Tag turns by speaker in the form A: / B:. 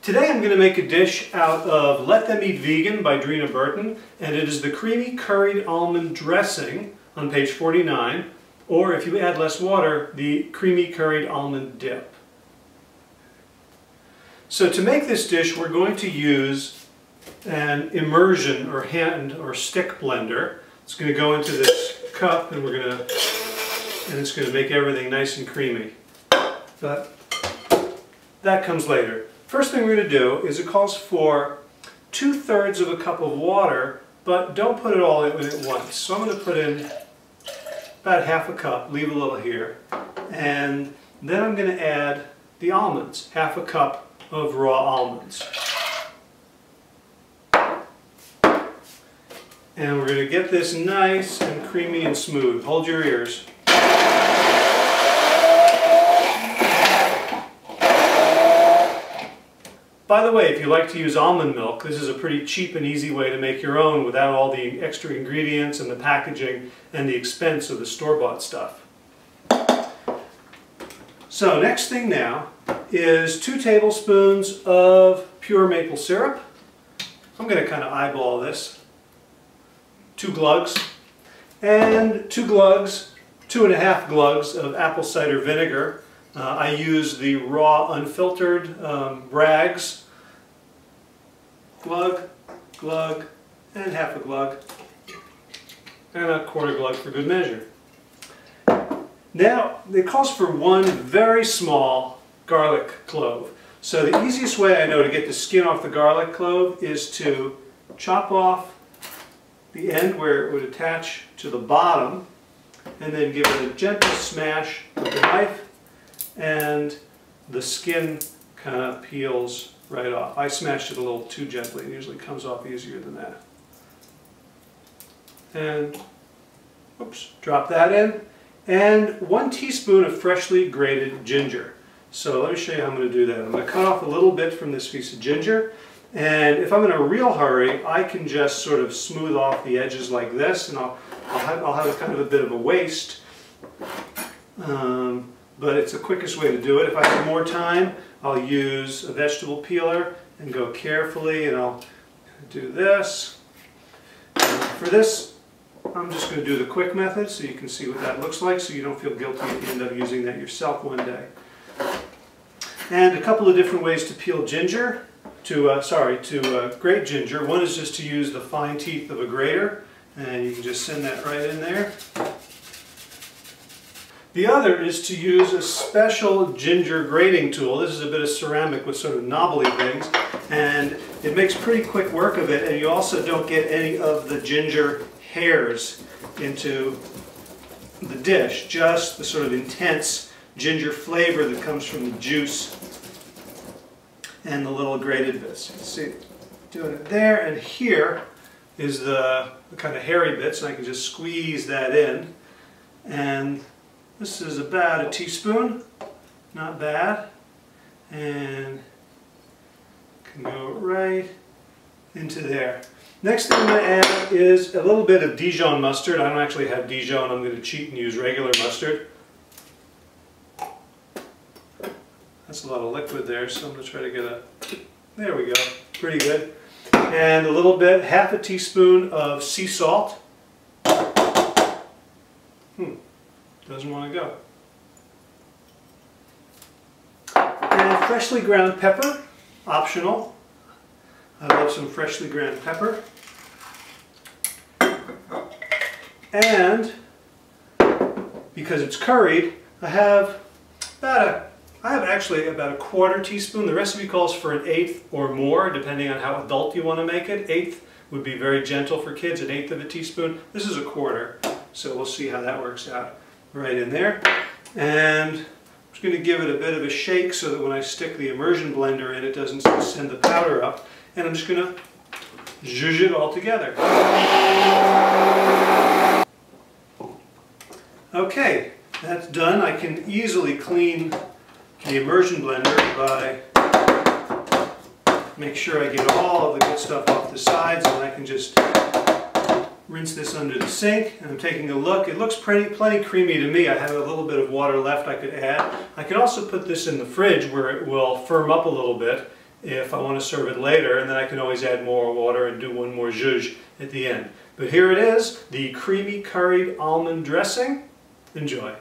A: Today I'm going to make a dish out of Let Them Eat Vegan by Drina Burton, and it is the creamy curried almond dressing on page 49, or if you add less water, the creamy curried almond dip. So to make this dish we're going to use an immersion or hand or stick blender. It's going to go into this cup and it's going to make everything nice and creamy. But that comes later. First thing we're going to do is it calls for 2/3 of a cup of water, but don't put it all in at once. So I'm going to put in about half a cup, leave a little here, and then I'm going to add the almonds, half a cup of raw almonds. And we're going to get this nice and creamy and smooth. Hold your ears. By the way, if you like to use almond milk, this is a pretty cheap and easy way to make your own without all the extra ingredients and the packaging and the expense of the store-bought stuff. So next thing now is 2 tablespoons of pure maple syrup. I'm going to kind of eyeball this. 2 glugs. And 2.5 glugs of apple cider vinegar. I use the raw unfiltered rags. Glug, glug, and half a glug. And a 1/4 glug for good measure. Now, it calls for 1 very small garlic clove. So the easiest way I know to get the skin off the garlic clove is to chop off the end where it would attach to the bottom and then give it a gentle smash with the knife, and the skin kind of peels right off. I smashed it a little too gently. It usually comes off easier than that. And, oops, drop that in. And 1 teaspoon of freshly grated ginger. So let me show you how I'm going to do that. I'm going to cut off a little bit from this piece of ginger. And if I'm in a real hurry, I can just sort of smooth off the edges like this, and I'll have kind of a bit of a waste. But it's the quickest way to do it. If I have more time, I'll use a vegetable peeler and go carefully, and I'll do this. For this, I'm just going to do the quick method so you can see what that looks like, so you don't feel guilty if you end up using that yourself one day. And a couple of different ways to peel ginger, to grate ginger. One is just to use the fine teeth of a grater, and you can just send that right in there. The other is to use a special ginger grating tool. This is a bit of ceramic with sort of knobbly things, and it makes pretty quick work of it, and you also don't get any of the ginger hairs into the dish, just the sort of intense ginger flavor that comes from the juice and the little grated bits. You can see doing it there, and here is the kind of hairy bits, and I can just squeeze that in. And this is about a teaspoon, not bad, and can go right into there. Next thing I'm going to add is a little bit of Dijon mustard. I don't actually have Dijon, I'm going to cheat and use regular mustard. That's a lot of liquid there, so I'm going to try to get a, there we go, pretty good. And a little bit, half a teaspoon of sea salt. Doesn't want to go. And freshly ground pepper, optional. I love some freshly ground pepper. And because it's curried, I have actually about a 1/4 teaspoon. The recipe calls for an 1/8 or more, depending on how adult you want to make it. 1/8 would be very gentle for kids, an 1/8 of a teaspoon. This is a 1/4, so we'll see how that works out. Right in there. And I'm just going to give it a bit of a shake so that when I stick the immersion blender in, it doesn't send the powder up. And I'm just going to zhuzh it all together. Okay, that's done. I can easily clean the immersion blender by make sure I get all of the good stuff off the sides, and I can just rinse this under the sink, and I'm taking a look. It looks plenty creamy to me. I have a little bit of water left I could add. I could also put this in the fridge where it will firm up a little bit, if I want to serve it later, and then I can always add more water and do one more zhuzh at the end. But here it is, the creamy curried almond dressing. Enjoy.